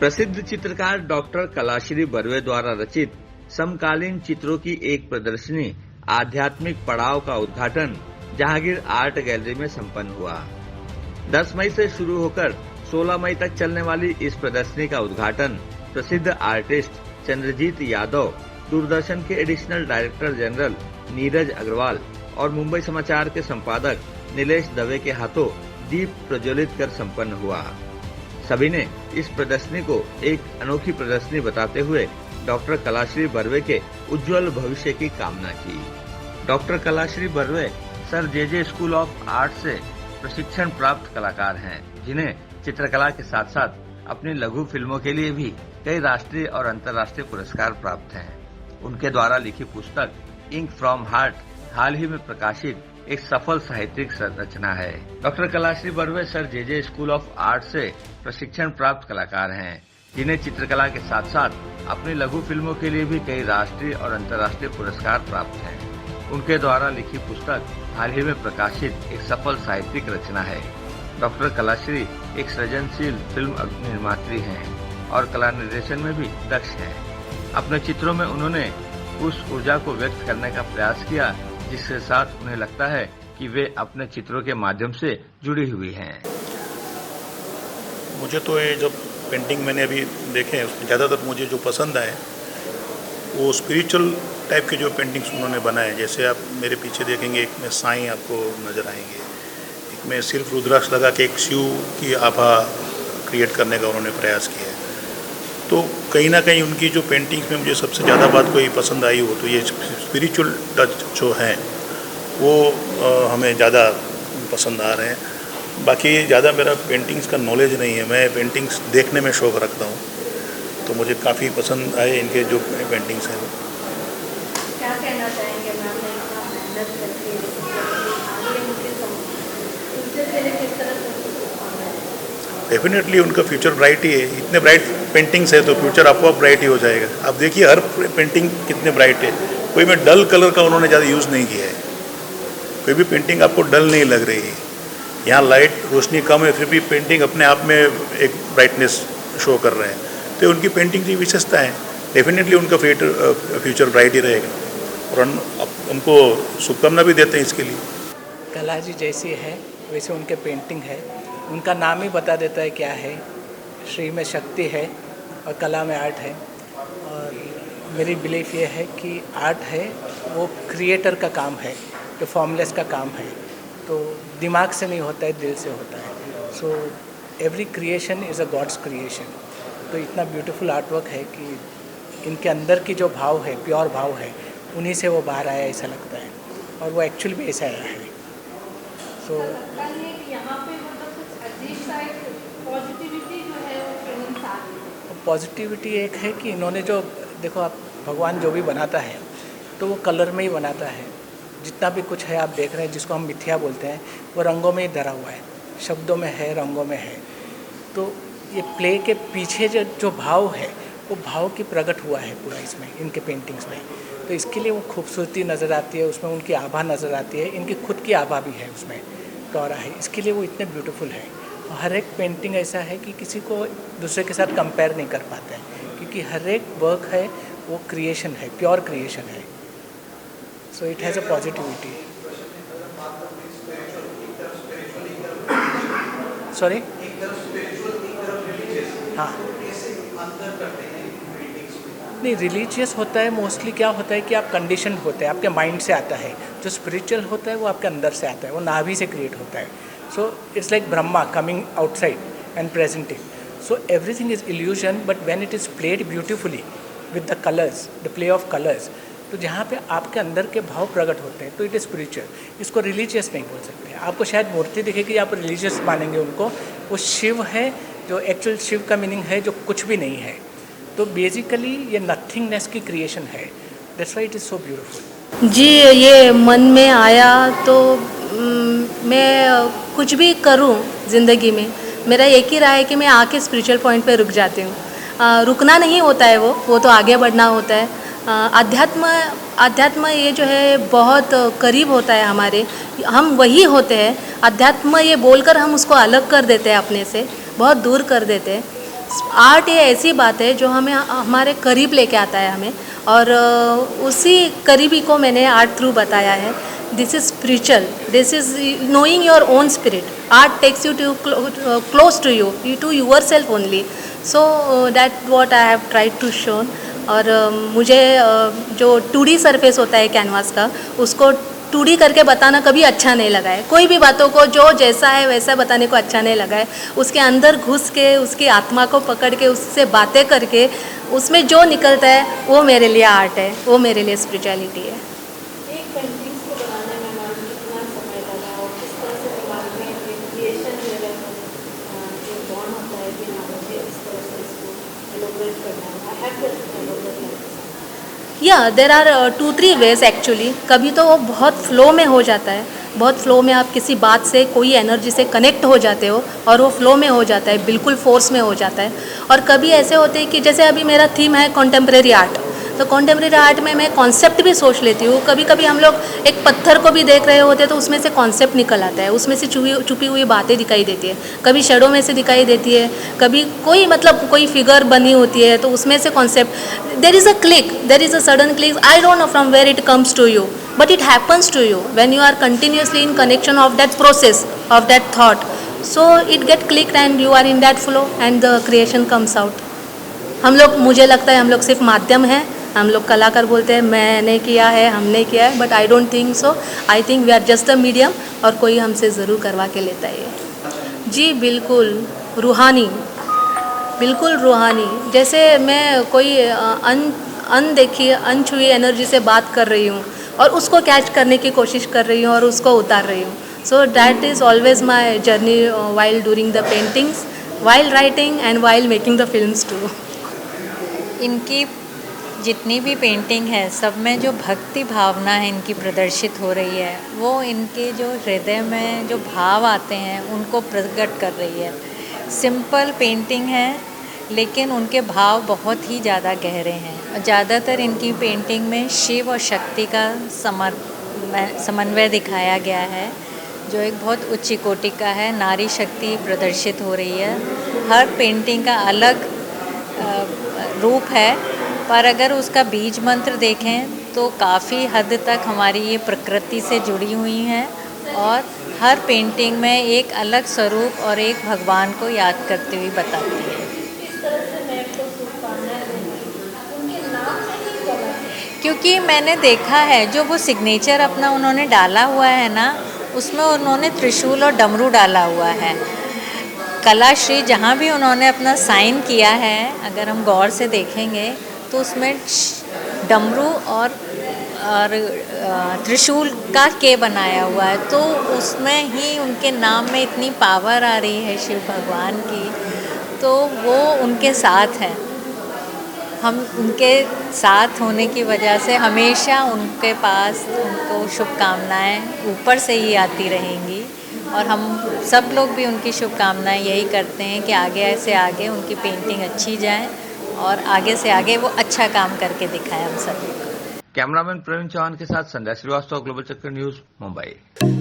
प्रसिद्ध चित्रकार डॉक्टर कलाश्री बर्वे द्वारा रचित समकालीन चित्रों की एक प्रदर्शनी आध्यात्मिक पड़ाव का उद्घाटन जहांगीर आर्ट गैलरी में संपन्न हुआ। 10 मई से शुरू होकर 16 मई तक चलने वाली इस प्रदर्शनी का उद्घाटन प्रसिद्ध आर्टिस्ट चंद्रजीत यादव, दूरदर्शन के additional director general Neeraj Agarwal और मुंबई समाचार के संपादक नीलेश दवे के हाथों दीप प्रज्वलित कर संपन्न हुआ। सभी ने इस प्रदर्शनी को एक अनोखी प्रदर्शनी बताते हुए डॉक्टर कलाश्री बर्वे के उज्जवल भविष्य की कामना की। Doctor Kalashree Barve sir J school of art से प्रशिक्षण प्राप्त कलाकार हैं, जिन्हें चित्रकला के साथ साथ अपनी लघु फिल्मों के लिए भी कई राष्ट्रीय और अंतर्राष्ट्रीय पुरस्कार प्राप्त हैं। उनके द्वारा लिखी पुस्तक इंक फ्रॉम हार्ट हाल ही में प्रकाशित एक सफल साहित्यिक रचना है। Doctor Kalashree Barve sir J school of art से प्रशिक्षण प्राप्त कलाकार हैं, जिन्हें चित्रकला के साथ साथ अपनी लघु फिल्मों के लिए भी कई राष्ट्रीय और अंतर्राष्ट्रीय पुरस्कार प्राप्त हैं। उनके द्वारा लिखी पुस्तक हाल ही में प्रकाशित एक सफल साहित्यिक रचना है। डॉक्टर कलाश्री एक सृजनशील फिल्म निर्मात्री हैं और कला निर्देशन में भी दक्ष हैं। अपने चित्रों में उन्होंने उस ऊर्जा को व्यक्त करने का प्रयास किया जिसके साथ उन्हें लगता है कि वे अपने चित्रों के माध्यम से जुड़ी हुई हैं। मुझे तो ये जब पेंटिंग मैंने अभी देखे हैं उसमें ज़्यादातर मुझे जो पसंद आए वो स्पिरिचुअल टाइप के जो पेंटिंग्स उन्होंने बनाए। जैसे आप मेरे पीछे देखेंगे, एक में साईं आपको नज़र आएंगे, एक में सिर्फ रुद्राक्ष लगा के एक शिव की आभा क्रिएट करने का उन्होंने प्रयास किया है। तो कहीं ना कहीं उनकी जो पेंटिंग्स में मुझे सबसे ज़्यादा बात कोई पसंद आई हो तो ये स्पिरिचुअल टच जो है वो हमें ज़्यादा पसंद आ रहे हैं। बाकी ज़्यादा मेरा पेंटिंग्स का नॉलेज नहीं है, मैं पेंटिंग्स देखने में शौक़ रखता हूँ, तो मुझे काफ़ी पसंद आए इनके जो पेंटिंग्स हैं। क्या कहना चाहेंगे मैम, इतना मेहनत करके किस तरह डेफिनेटली उनका फ्यूचर ब्राइट ही है। इतने ब्राइट पेंटिंग्स है तो फ्यूचर आपको ब्राइट ही हो जाएगा। आप देखिए हर पेंटिंग कितने ब्राइट है, कोई में डल कलर का उन्होंने ज़्यादा यूज़ नहीं किया है। कोई भी पेंटिंग आपको डल नहीं लग रही है। यहाँ लाइट रोशनी कम है फिर भी पेंटिंग अपने आप में एक ब्राइटनेस शो कर रहे हैं। तो उनकी पेंटिंग की विशेषता है, डेफिनेटली उनका फ्यूचर ब्राइट ही रहेगा और उनको शुभकामना भी देते हैं इसके लिए। कला जी जैसी है वैसे उनके पेंटिंग है, उनका नाम ही बता देता है क्या है। श्री में शक्ति है और कला में आर्ट है। और मेरी बिलीफ ये है कि आर्ट है वो क्रिएटर का काम है, जो फॉर्मलेस का काम है, तो दिमाग से नहीं होता है, दिल से होता है। So every creation is a God's creation. तो इतना ब्यूटीफुल आर्ट वर्क है कि इनके अंदर की जो भाव है, प्योर भाव है, उन्हीं से वो बाहर आया ऐसा लगता है और वो एक्चुअली भी ऐसा आया है। सो पॉजिटिविटी एक है कि इन्होंने जो देखो, आप भगवान जो भी बनाता है तो वो कलर में ही बनाता है। जितना भी कुछ है आप देख रहे हैं, जिसको हम मिथ्या बोलते हैं, वो रंगों में ही धरा हुआ है, शब्दों में है, रंगों में है। तो ये प्ले के पीछे जो भाव है वो भाव की प्रकट हुआ है पूरा इसमें, इनके पेंटिंग्स में। तो इसके लिए वो खूबसूरती नज़र आती है, उसमें उनकी आभा नज़र आती है, इनकी खुद की आभा भी है उसमें टोरा है। इसके लिए वो इतने ब्यूटीफुल है। हर एक पेंटिंग ऐसा है कि किसी को दूसरे के साथ कंपेयर नहीं कर पाते हैं, क्योंकि हर एक वर्क है वो क्रिएशन है, प्योर क्रिएशन है। So it has a positivity. Sorry, हाँ नहीं, रिलीजियस होता है मोस्टली। क्या होता है कि आप कंडीशन होते हैं, आपके माइंड से आता है। जो स्पिरिचुअल होता है वो आपके अंदर से आता है, वो नाभि से क्रिएट होता है। So it's like Brahma coming outside and presenting. So everything is illusion, but when it is played beautifully with the colours, the play of colours, तो जहाँ पे आपके अंदर के भाव प्रकट होते हैं तो इट इज़ स्पिरिचुअल। इसको रिलीजियस नहीं बोल सकते। आपको शायद मूर्ति दिखेगी, आप रिलीजियस मानेंगे उनको, वो शिव है, जो एक्चुअल शिव का मीनिंग है जो कुछ भी नहीं है। तो बेसिकली ये नथिंगनेस की क्रिएशन है। That's why it is so beautiful. जी, ये मन में आया तो मैं कुछ भी करूं ज़िंदगी में, मेरा एक ही राय है कि मैं आके स्पिरिचुअल पॉइंट पे रुक जाती हूँ। रुकना नहीं होता है, वो तो आगे बढ़ना होता है। अध्यात्म ये जो है बहुत करीब होता है हमारे, हम वही होते हैं। अध्यात्म ये बोलकर हम उसको अलग कर देते हैं, अपने से बहुत दूर कर देते हैं। आर्ट ये ऐसी बात है जो हमें हमारे करीब लेके आता है हमें, और उसी करीबी को मैंने आर्ट थ्रू बताया है. This is spiritual, this is knowing your own spirit. Art takes you to close to you, to yourself only. So that what I have tried to shown. और मुझे जो 2D सरफेस होता है canvas का, उसको 2D करके बताना कभी अच्छा नहीं लगा है. कोई भी बातों को जो जैसा है वैसा बताने को अच्छा नहीं लगा है. उसके अंदर घुस के उसकी आत्मा को पकड़ के उससे बातें करके उसमें जो निकलता है वो मेरे लिए आर्ट है, वो मेरे लिए स्पिरिचुअलिटी है. एक पेंटिंग्स को बनाने में मैम कितना समय लगा और किस तरह से दिमाग में क्रिएशन लेवल जो बॉन्ड होता है कि हाँ मुझे इस तरह से इसको एलोबरेट करना है. I have to elaborate like yeah there are 2-3 veg actually. कभी तो वो बहुत फ्लो में हो जाता है, बहुत फ्लो में आप किसी बात से कोई एनर्जी से कनेक्ट हो जाते हो और वो फ्लो में हो जाता है, बिल्कुल फोर्स में हो जाता है. और कभी ऐसे होते हैं कि जैसे अभी मेरा थीम है कॉन्टेम्प्रेरी आर्ट, तो कॉन्टेम्प्रेरी आर्ट में मैं कॉन्सेप्ट भी सोच लेती हूँ. कभी कभी हम लोग एक पत्थर को भी देख रहे होते हैं तो उसमें से कॉन्सेप्ट निकल आता है, उसमें से छुपी हुई बातें दिखाई देती है. कभी शेडो में से दिखाई देती है, कभी कोई मतलब कोई फिगर बनी होती है तो उसमें से concept. There is a click, there is a sudden click. I don't know from where it comes to you, but it happens to you when you are continuously in connection of that process, of that thought. So it get clicked and you are in that flow and the creation comes out. हम लोग, मुझे लगता है हम लोग सिर्फ माध्यम हैं. हम लोग कलाकार बोलते हैं मैंने किया है, हमने किया है, but I don't think so. I think we are just a medium और कोई हमसे ज़रूर करवा के लेता है ये. जी बिल्कुल रूहानी, बिल्कुल रूहानी. जैसे मैं कोई अनदेखी अनछुई एनर्जी से बात कर रही हूँ और उसको कैच करने की कोशिश कर रही हूँ और उसको उतार रही हूँ. So that is always my journey while during the paintings, while writing and while making the films too. इनकी जितनी भी पेंटिंग है सब में जो भक्ति भावना है इनकी प्रदर्शित हो रही है, वो इनके जो हृदय में जो भाव आते हैं उनको प्रकट कर रही है. सिंपल पेंटिंग है लेकिन उनके भाव बहुत ही ज़्यादा गहरे हैं. ज़्यादातर इनकी पेंटिंग में शिव और शक्ति का समन्वय दिखाया गया है जो एक बहुत उच्च कोटि का है. नारी शक्ति प्रदर्शित हो रही है. हर पेंटिंग का अलग रूप है, पर अगर उसका बीज मंत्र देखें तो काफ़ी हद तक हमारी ये प्रकृति से जुड़ी हुई हैं और हर पेंटिंग में एक अलग स्वरूप और एक भगवान को याद करते हुए बताती है. क्योंकि मैंने देखा है जो वो सिग्नेचर अपना उन्होंने डाला हुआ है ना, उसमें उन्होंने त्रिशूल और डमरू डाला हुआ है. कलाश्री जहाँ भी उन्होंने अपना साइन किया है, अगर हम गौर से देखेंगे तो उसमें डमरू और त्रिशूल का के बनाया हुआ है. तो उसमें ही उनके नाम में इतनी पावर आ रही है शिव भगवान की, तो वो उनके साथ हैं. हम उनके साथ होने की वजह से हमेशा उनके पास उनको शुभकामनाएं ऊपर से ही आती रहेंगी और हम सब लोग भी उनकी शुभकामनाएं यही करते हैं कि आगे से आगे उनकी पेंटिंग अच्छी जाए और आगे से आगे वो अच्छा काम करके दिखाए हम सभी को. कैमरामैन प्रवीण चौहान के साथ संध्या श्रीवास्तव, ग्लोबल चक्कर न्यूज, मुंबई.